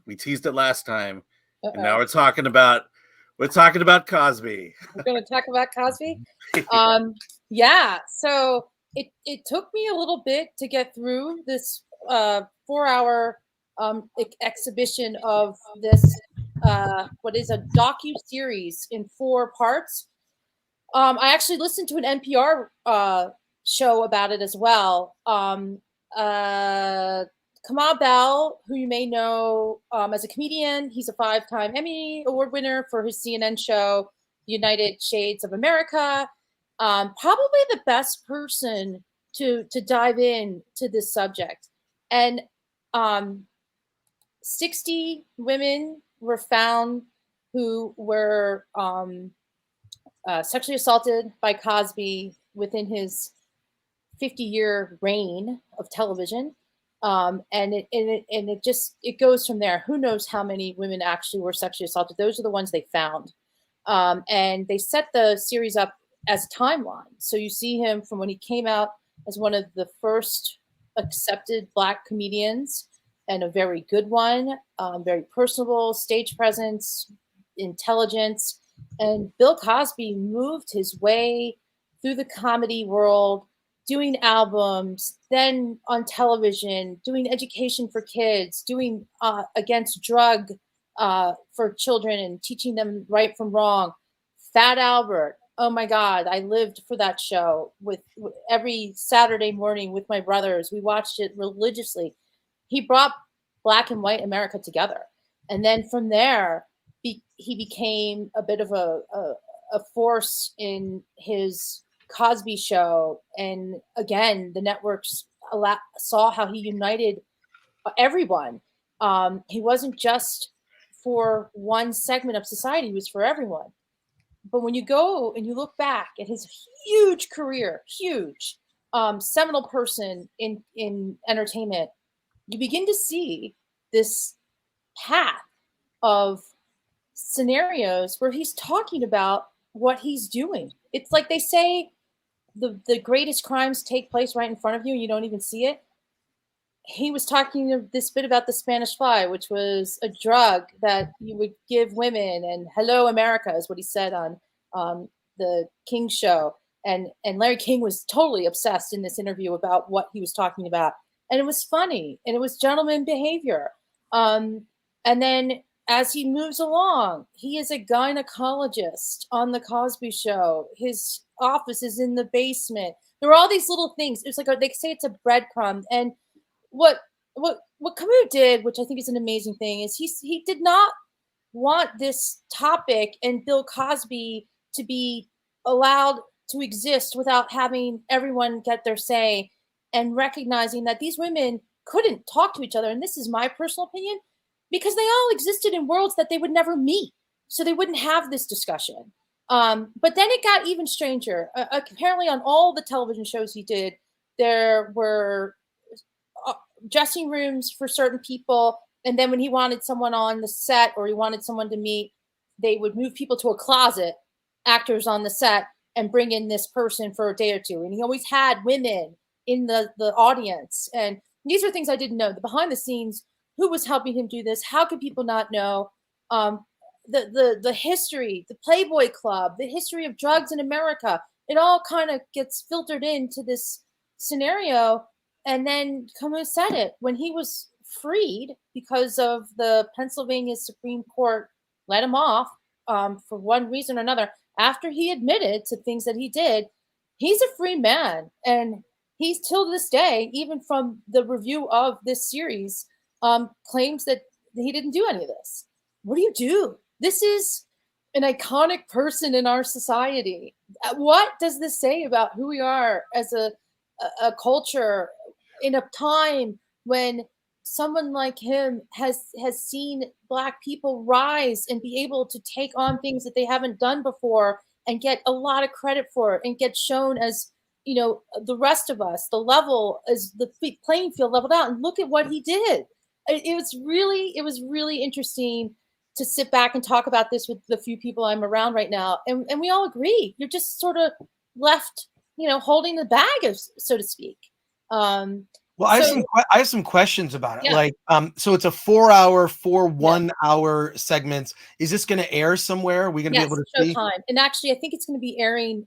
We teased it last time, and now Uh-oh. we're talking about Cosby. We're going to talk about Cosby. Yeah. So it took me a little bit to get through this 4-hour exhibition of this what is a docu-series in 4 parts. I actually listened to an NPR show about it as well. Kamau Bell, who you may know as a comedian, he's a 5-time Emmy Award winner for his CNN show, United Shades of America. Probably the best person to dive in to this subject. And 60 women were found who were sexually assaulted by Cosby within his 50-year reign of television. And it goes from there. Who knows how many women actually were sexually assaulted? Those are the ones they found. And they set the series up as a timeline. So you see him from when he came out as one of the first accepted Black comedians, and a very good one, very personable, stage presence, intelligence. And Bill Cosby moved his way through the comedy world, doing albums, then on television, doing education for kids, doing against drug for children and teaching them right from wrong. Fat Albert, oh my God, I lived for that show with every Saturday morning with my brothers. We watched it religiously. He brought Black and white America together. And then from there, he became a bit of a force in his Cosby show. And again, the networks saw how he united everyone. He wasn't just for one segment of society, he was for everyone. But when you go and you look back at his huge career, huge, seminal person in entertainment, you begin to see this path of scenarios where he's talking about what he's doing. It's like they say the greatest crimes take place right in front of you and you don't even see it. He was talking this bit about the Spanish fly, which was a drug that you would give women, and Hello America is what he said on the King show. And Larry King was totally obsessed in this interview about what he was talking about. And it was funny, and it was gentleman behavior. And then as he moves along, he is a gynecologist on the Cosby Show. His office is in the basement. There are all these little things. It's like they say it's a breadcrumb. And what Kamau did, which I think is an amazing thing, is he did not want this topic and Bill Cosby to be allowed to exist without having everyone get their say, and recognizing that these women couldn't talk to each other. And this is my personal opinion, because they all existed in worlds that they would never meet. So they wouldn't have this discussion. But then it got even stranger. Apparently on all the television shows he did, there were dressing rooms for certain people. And then when he wanted someone on the set or he wanted someone to meet, they would move people to a closet, actors on the set, and bring in this person for a day or two. And he always had women in the audience. And these are things I didn't know. The behind the scenes, who was helping him do this? How could people not know? The history, the Playboy Club, the history of drugs in America, it all kind of gets filtered into this scenario. And then Kamau said it when he was freed because of the Pennsylvania Supreme Court let him off for one reason or another. After he admitted to things that he did, he's a free man. And he's till this day, even from the review of this series, claims that he didn't do any of this. What do you do? This is an iconic person in our society. What does this say about who we are as a culture in a time when someone like him has seen Black people rise and be able to take on things that they haven't done before and get a lot of credit for it and get shown as, you know, the rest of us, the level as the playing field leveled out, and look at what he did. It was really interesting to sit back and talk about this with the few people I'm around right now. And we all agree, you're just sort of left, you know, holding the bag, so to speak. Well, I have some questions about it. Yeah. Like, so it's a 4 1 hour segments. Is this going to air somewhere? Are we going to be able to see? Showtime. And actually, I think it's going to be airing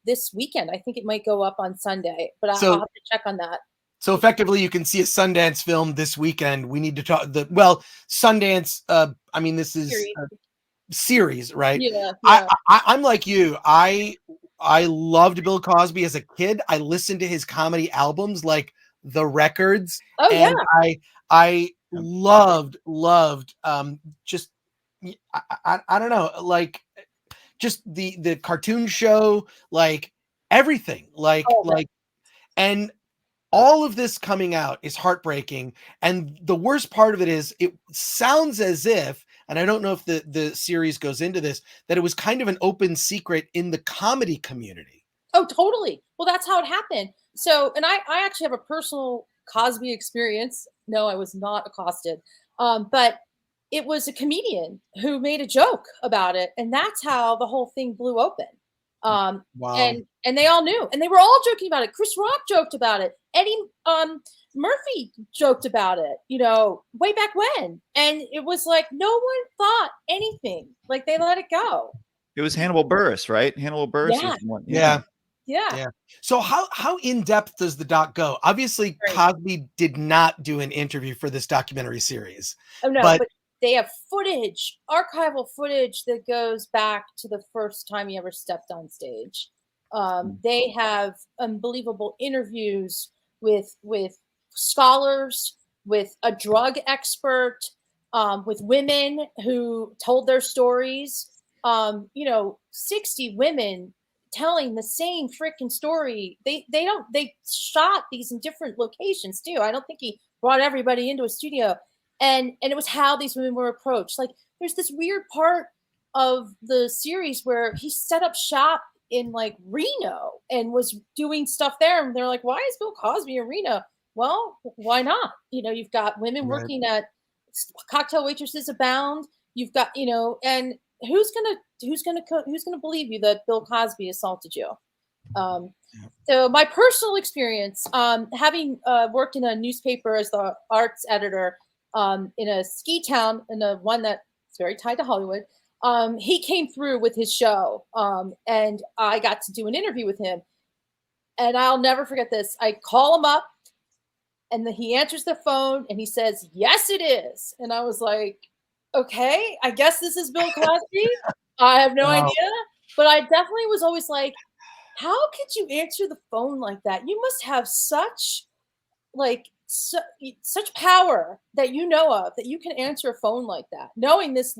this weekend. I think it might go up on Sunday, but I'll have to check on that. So effectively, you can see a Sundance film this weekend. We need to talk Sundance. I mean, this is a series, right? Yeah. I'm like you. I loved Bill Cosby as a kid. I listened to his comedy albums, like The Records. Oh, and I loved just I don't know, like just the cartoon show, like everything, and all of this coming out is heartbreaking. And the worst part of it is it sounds as if, and I don't know if the series goes into this, that it was kind of an open secret in the comedy community. Oh, totally. Well, that's how it happened. So, and I actually have a personal Cosby experience. No, I was not accosted. But it was a comedian who made a joke about it. And that's how the whole thing blew open. Wow. And they all knew, and they were all joking about it. Chris Rock joked about it. Eddie Murphy joked about it, way back when. And it was like, no one thought anything. Like, they let it go. It was Hannibal Buress, right? Hannibal Buress was the one. Yeah. So how in depth does the doc go? Obviously, Cosby did not do an interview for this documentary series. Oh no, but they have footage, archival footage that goes back to the first time he ever stepped on stage. They have unbelievable interviews with scholars, with a drug expert, with women who told their stories. 60 women telling the same freaking story. They shot these in different locations too. I don't think he brought everybody into a studio. And it was how these women were approached. Like, there's this weird part of the series where he set up shop in like Reno and was doing stuff there. And they're like, why is Bill Cosby in Reno? Well, why not? You've got women working at cocktail waitresses abound. You've got, and who's gonna believe you that Bill Cosby assaulted you? So my personal experience, having worked in a newspaper as the arts editor, in a ski town, in a one that's very tied to Hollywood, he came through with his show, and I got to do an interview with him. And I'll never forget this. I call him up, and he answers the phone, and he says, "Yes, it is." And I was like, "Okay, I guess this is Bill Cosby." I have no idea, but I definitely was always like, "How could you answer the phone like that? You must have such such power that you know of, that you can answer a phone like that, knowing this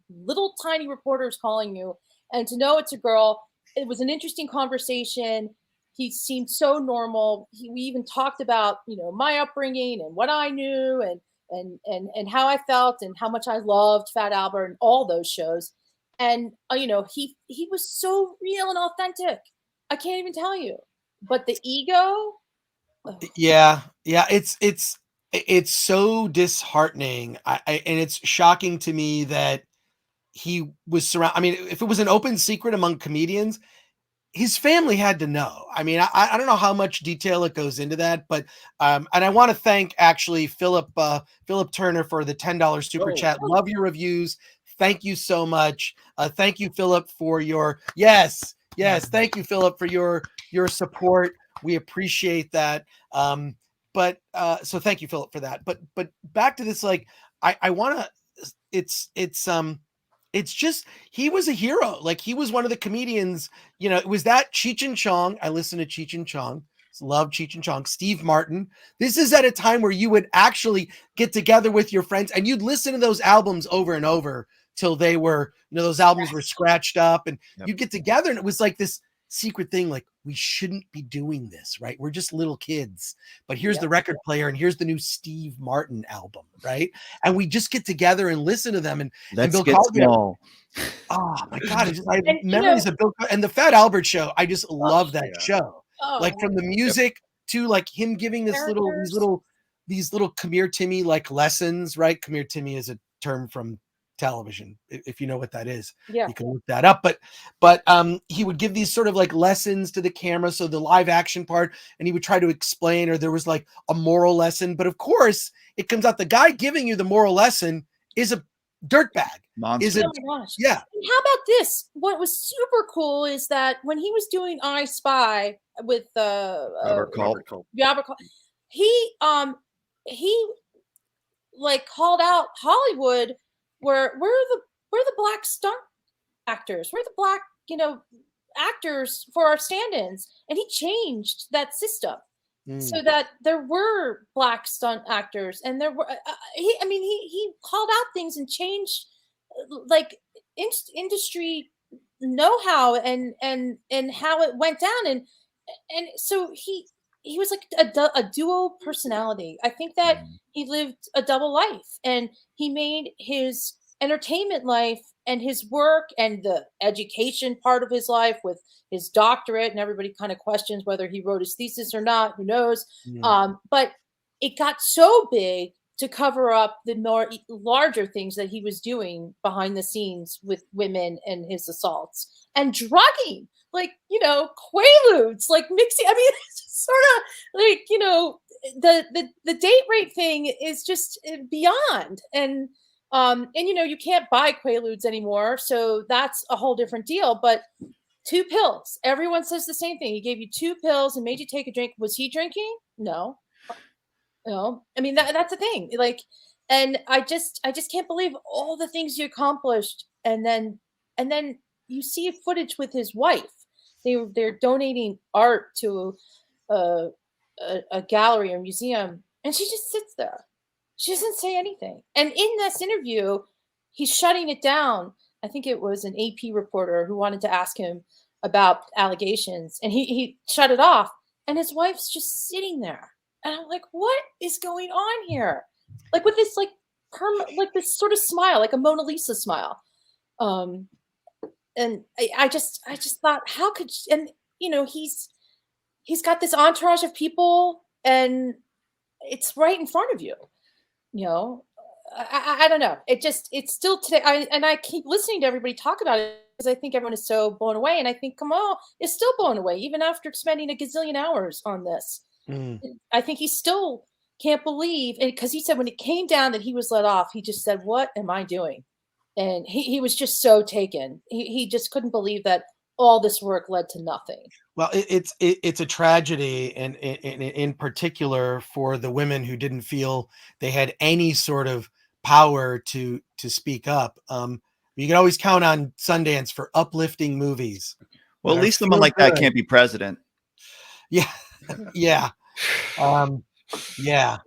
little tiny reporter is calling you, and to know it's a girl." It was an interesting conversation. He seemed so normal. We even talked about, my upbringing and what I knew and how I felt and how much I loved Fat Albert and all those shows. And, he was so real and authentic. I can't even tell you. But the ego. Yeah. It's so disheartening. And it's shocking to me that he was surrounded. I mean, if it was an open secret among comedians, his family had to know. I mean, I don't know how much detail it goes into that, but and I want to thank actually Philip Turner for the $10 super chat. Love your reviews. Thank you so much. Thank you, Philip, for your yes. Thank you, Philip, for your support. We appreciate that. So thank you, Philip, for that. But back to this, like I want to. It's just, he was a hero. Like, he was one of the comedians, it was that Cheech and Chong. I listened to Cheech and Chong. Love Cheech and Chong. Steve Martin. This is at a time where you would actually get together with your friends and you'd listen to those albums over and over till they were, those albums were scratched up, and you'd get together and it was like this secret thing. Like, we shouldn't be doing this, right? We're just little kids, but here's the record player and here's the new Steve Martin album, right? And we just get together and listen to them. And Bill Cosby. Oh my God. I have memories of Bill and the Fat Albert Show. I just love that show. Like, from the music to like him giving these little come here Timmy like lessons, right? Come here Timmy is a term from television, if you know what that is. Yeah. You can look that up. But he would give these sort of like lessons to the camera, so the live action part, and he would try to explain, or there was like a moral lesson. But of course, it comes out the guy giving you the moral lesson is a dirtbag. Monster. Is it? Oh my gosh. Yeah. And how about this? What was super cool is that when he was doing I Spy with Robert Culp. Robert Culp, he like called out Hollywood, where we're the black stunt actors, we're the black, you know, actors for our stand-ins, and he changed that system so that there were black stunt actors, and there were he called out things and changed like industry know-how and how it went down, and so he was like a dual personality. I think that he lived a double life, and he made his entertainment life and his work and the education part of his life with his doctorate, and everybody kind of questions whether he wrote his thesis or not, who knows. But it got so big to cover up the more larger things that he was doing behind the scenes with women and his assaults and drugging, like, you know, quaaludes, like mixing. I mean, it's just sort of like, you know, the date rape thing is just beyond. And you know, you can't buy quaaludes anymore, so that's a whole different deal. But 2 pills, everyone says the same thing. He gave you 2 pills and made you take a drink. Was he drinking? No. No. I mean, that's the thing. Like, and I just can't believe all the things you accomplished. And then you see footage with his wife. They're donating art to a gallery or museum, and she just sits there. She doesn't say anything. And in this interview, he's shutting it down. I think it was an AP reporter who wanted to ask him about allegations, and he shut it off. And his wife's just sitting there, and I'm like, what is going on here? Like with this like this sort of smile, like a Mona Lisa smile. And I just thought, how could you, and you know, he's got this entourage of people, and it's right in front of you. You know, I don't know. It's still today. I keep listening to everybody talk about it because I think everyone is so blown away, and I think Kamau is still blown away even after spending a gazillion hours on this. I think he still can't believe, because he said when it came down that he was let off, he just said, "What am I doing?" And he was just so taken. He just couldn't believe that all this work led to nothing. Well, it's a tragedy, and in particular for the women who didn't feel they had any sort of power to speak up. You can always count on Sundance for uplifting movies. Well, at least someone like that can't be president. Yeah, yeah, yeah.